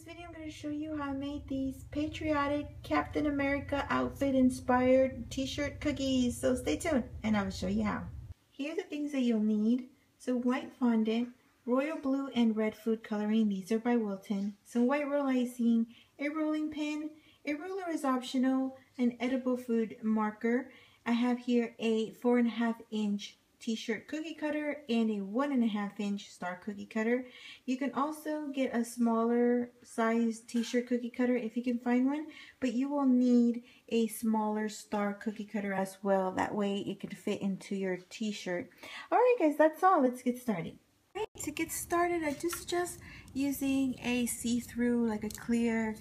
this video, I'm going to show you how I made these patriotic Captain America outfit inspired t-shirt cookies. So stay tuned and I will show you how. Here are the things that you'll need. So white fondant, royal blue and red food coloring. These are by Wilton. Some white roll icing, a rolling pin. A ruler is optional, an edible food marker. I have here a 4.5-inch t-shirt cookie cutter and a 1.5-inch star cookie cutter. You can also get a smaller size t-shirt cookie cutter if you can find one, but you will need a smaller star cookie cutter as well. That way it can fit into your t-shirt. Alright guys, that's all. Let's get started. Alright, to get started, I just suggest using a see-through, like a clear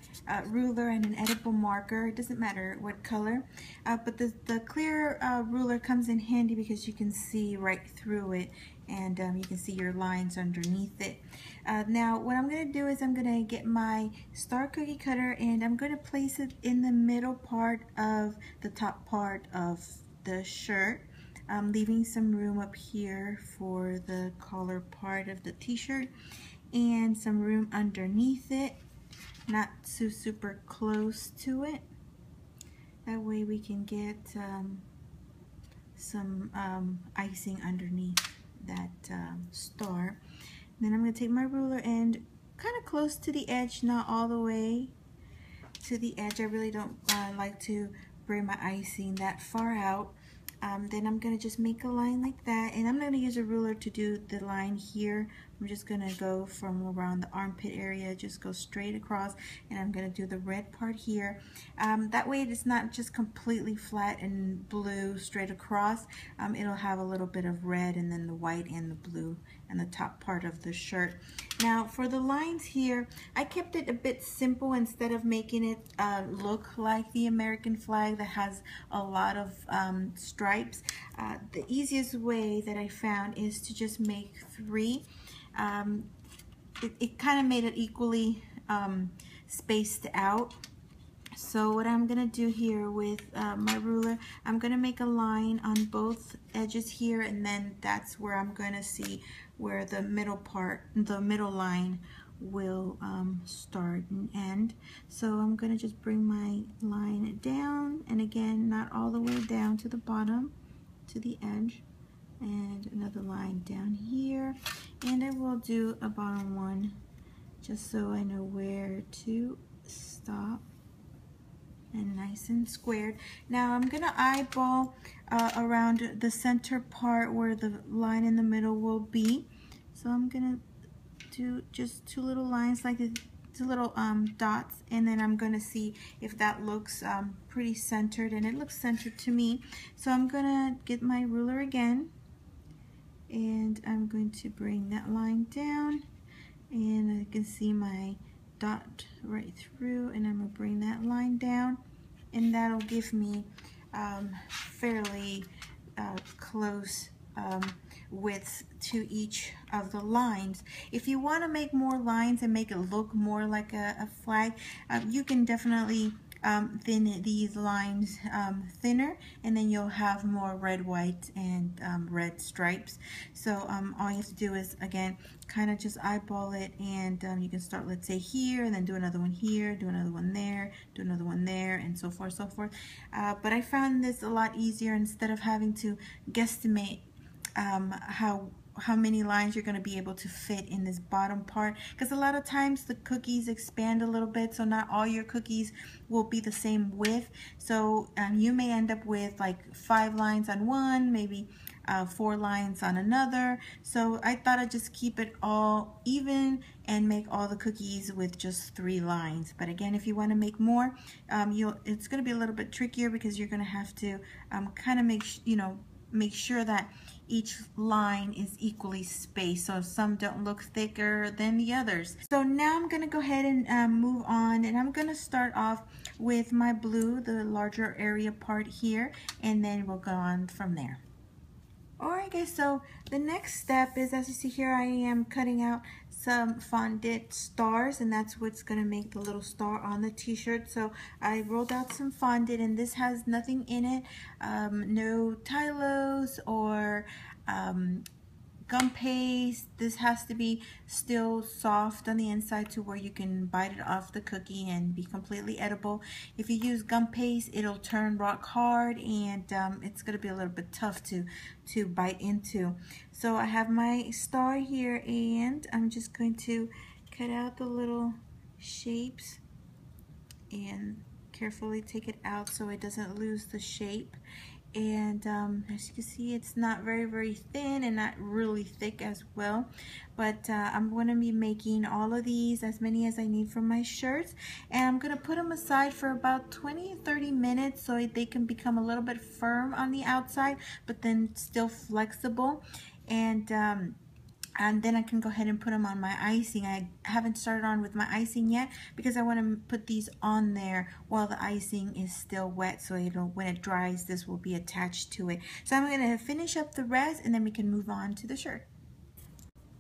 ruler and an edible marker. It doesn't matter what color, but the clear ruler comes in handy because you can see right through it, and you can see your lines underneath it. Now what I'm going to do is I'm going to get my star cookie cutter and I'm going to place it in the middle part of the top part of the shirt. I'm leaving some room up here for the collar part of the t-shirt and some room underneath it, not too super close to it. That way we can get some icing underneath that star. Then I'm going to take my ruler and kind of close to the edge, not all the way to the edge. I really don't like to bring my icing that far out. Then I'm going to just make a line like that, and I'm going to use a ruler to do the line here. I'm just going to go from around the armpit area, just go straight across, and I'm going to do the red part here. That way it's not just completely flat and blue straight across. It'll have a little bit of red and then the white and the blue and the top part of the shirt. Now for the lines here, I kept it a bit simple instead of making it look like the American flag that has a lot of stripes. The easiest way that I found is to just make 3. It kind of made it equally spaced out. So what I'm going to do here with my ruler, I'm going to make a line on both edges here, and then that's where I'm going to see where the middle part, the middle line will start and end. So I'm going to just bring my line down, and again, not all the way down to the bottom, to the edge, and another line down here, and I will do a bottom one just so I know where to stop, and nice and squared. Now I'm gonna eyeball around the center part where the line in the middle will be. So I'm gonna do just 2 little lines like this, 2 little dots, and then I'm gonna see if that looks pretty centered, and it looks centered to me. So I'm gonna get my ruler again, and I'm going to bring that line down, and I can see my dot right through, and I'm going to bring that line down, and that'll give me fairly close width to each of the lines. If you want to make more lines and make it look more like a flag, you can definitely thin these lines thinner, and then you'll have more red, white, and red stripes. So all you have to do is, again, kind of just eyeball it, and you can start, let's say, here, and then do another one here, do another one there, do another one there, and so forth, so forth. But I found this a lot easier instead of having to guesstimate how many lines you're going to be able to fit in this bottom part, because a lot of times the cookies expand a little bit, so not all your cookies will be the same width. So you may end up with like 5 lines on one, maybe 4 lines on another. So I thought I'd just keep it all even and make all the cookies with just 3 lines. But again, if you want to make more, it's going to be a little bit trickier, because you're going to have to kind of make sure that each line is equally spaced, so some don't look thicker than the others. So now I'm going to go ahead and move on, and I'm going to start off with my blue, the larger area part here, and then we'll go on from there. Alright guys, so the next step is, as you see here, I am cutting out some fondant stars, and that's what's going to make the little star on the t-shirt. So I rolled out some fondant, and this has nothing in it, no Tylos or gum paste. This has to be still soft on the inside to where you can bite it off the cookie and be completely edible. If you use gum paste, it'll turn rock hard, and it's going to be a little bit tough to bite into. So I have my star here, and I'm just going to cut out the little shapes and carefully take it out so it doesn't lose the shape. And as you can see, it's not very thin and not really thick as well, but I'm going to be making all of these, as many as I need for my shirts, and I'm going to put them aside for about 20-30 minutes so they can become a little bit firm on the outside but then still flexible. And then I can go ahead and put them on my icing. I haven't started on with my icing yet because I want to put these on there while the icing is still wet, so when it dries, this will be attached to it. So I'm going to finish up the rest, and then we can move on to the shirt.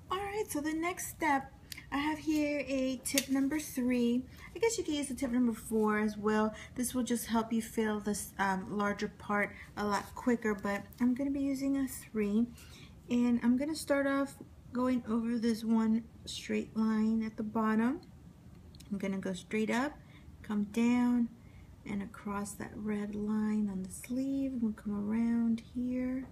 Alright, so the next step, I have here a tip number 3. I guess you can use a tip number 4 as well. This will just help you fill this larger part a lot quicker, but I'm going to be using a 3. And I'm going to start off going over this one straight line at the bottom. I'm going to go straight up, come down, and across that red line on the sleeve. I'm going to come around here.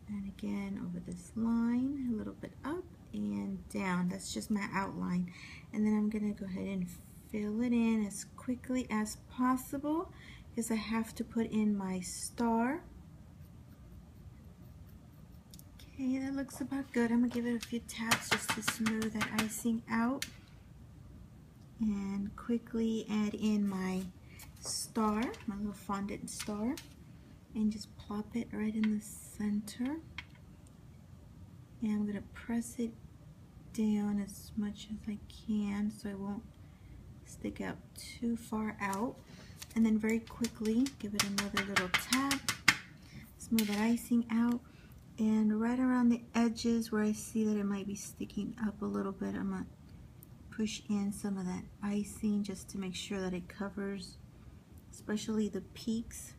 And again over this line, a little bit up and down. That's just my outline. And then I'm going to go ahead and fill it in as quickly as possible because I have to put in my star. Okay, that looks about good. I'm going to give it a few taps just to smooth that icing out. And quickly add in my star, my little fondant star. And just plop it right in the center. And I'm going to press it down as much as I can so it won't stick out too far out. And then very quickly give it another little tap. Smooth that icing out. And right around the edges where I see that it might be sticking up a little bit, I'm going to push in some of that icing just to make sure that it covers, especially the peaks.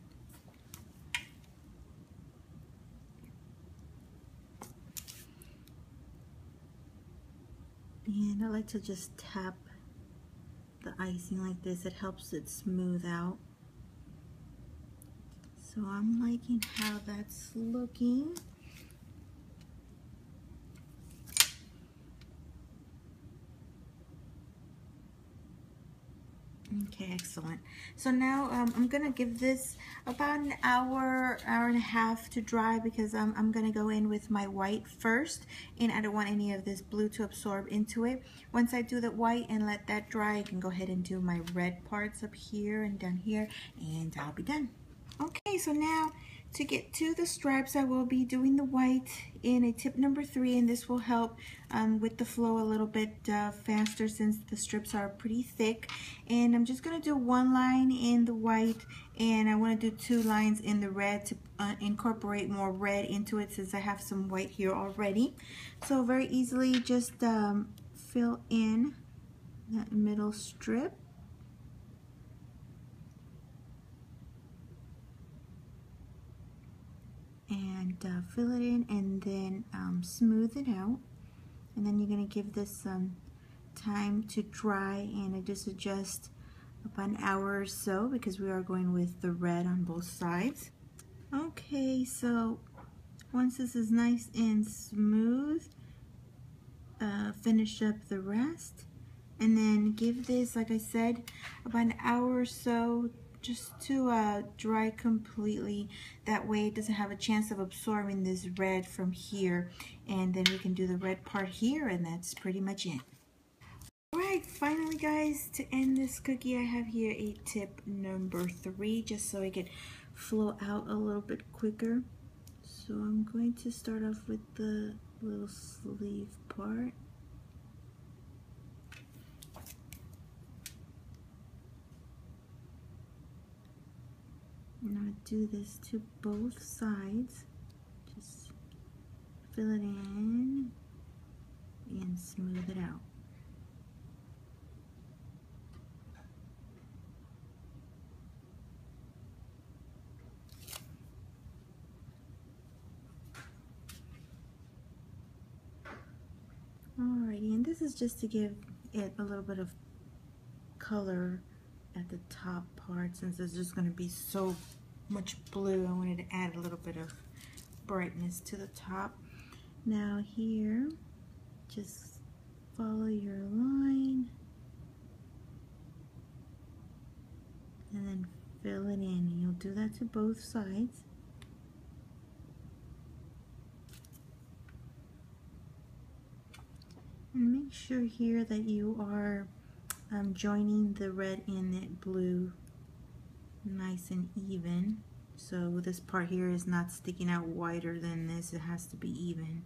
And I like to just tap the icing like this. It helps it smooth out. So I'm liking how that's looking. Okay, excellent. So now I'm gonna give this about an hour and a half to dry because I'm gonna go in with my white first, and I don't want any of this blue to absorb into it. Once I do the white and let that dry, I can go ahead and do my red parts up here and down here, and I'll be done. Okay, so now to get to the stripes, I will be doing the white in a tip number 3, and this will help with the flow a little bit faster since the strips are pretty thick. And I'm just going to do one line in the white, and I want to do 2 lines in the red to incorporate more red into it since I have some white here already. So very easily just fill in that middle strip. And fill it in, and then smooth it out, and then you're going to give this some time to dry, and I just adjust about an hour or so because we are going with the red on both sides. Okay, so once this is nice and smooth, finish up the rest, and then give this, like I said, about an hour or so just to dry completely. That way it doesn't have a chance of absorbing this red from here, and then we can do the red part here, and that's pretty much it. Alright, finally guys, to end this cookie I have here a tip number 3 just so it can flow out a little bit quicker. So I'm going to start off with the little sleeve part. I'm going to do this to both sides. Just fill it in and smooth it out. Alrighty, and this is just to give it a little bit of color at the top part, since there's just going to be so much blue. I wanted to add a little bit of brightness to the top. Now here, just follow your line and then fill it in, and you'll do that to both sides. And make sure here that you are joining the red and the blue nice and even. So this part here is not sticking out wider than this, it has to be even.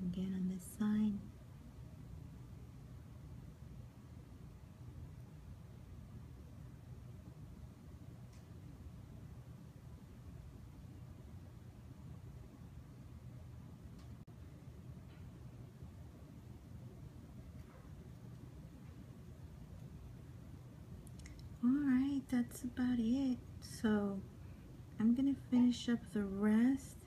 Again on this side. Alright, that's about it. So I'm gonna finish up the rest.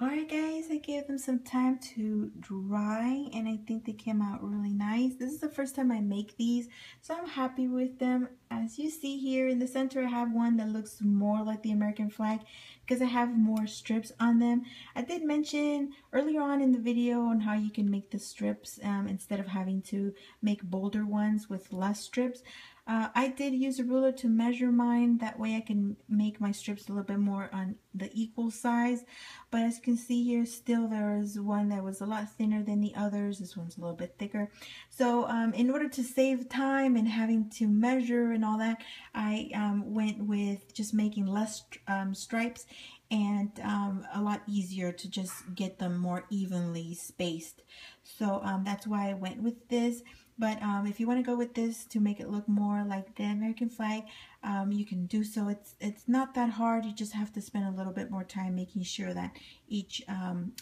Alright guys, I gave them some time to dry and I think they came out really nice. This is the first time I make these, so I'm happy with them. As you see here in the center, I have one that looks more like the American flag because I have more strips on them. I did mention earlier on in the video on how you can make the strips instead of having to make bolder ones with less strips. I did use a ruler to measure mine, that way I can make my strips a little bit more on the equal size. But as you can see here, still there is one that was a lot thinner than the others. This one's a little bit thicker. So in order to save time and having to measure and all that, I went with just making less stripes and a lot easier to just get them more evenly spaced. So that's why I went with this. But if you want to go with this to make it look more like the American flag, you can do so. It's not that hard. You just have to spend a little bit more time making sure that each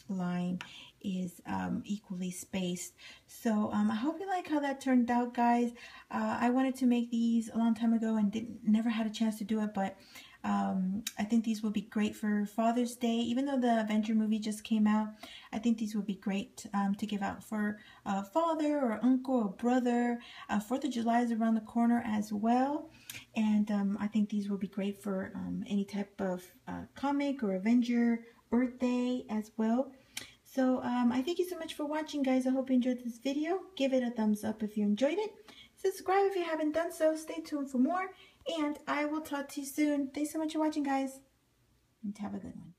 line is equally spaced. So I hope you like how that turned out, guys. I wanted to make these a long time ago and never had a chance to do it, but I think these will be great for Father's Day. Even though the Avenger movie just came out, I think these will be great to give out for a father or uncle or brother. 4th of July is around the corner as well. And I think these will be great for any type of comic or Avenger birthday as well. So I thank you so much for watching, guys. I hope you enjoyed this video. Give it a thumbs up if you enjoyed it. Subscribe if you haven't done so. Stay tuned for more. And I will talk to you soon. Thanks so much for watching, guys. And have a good one.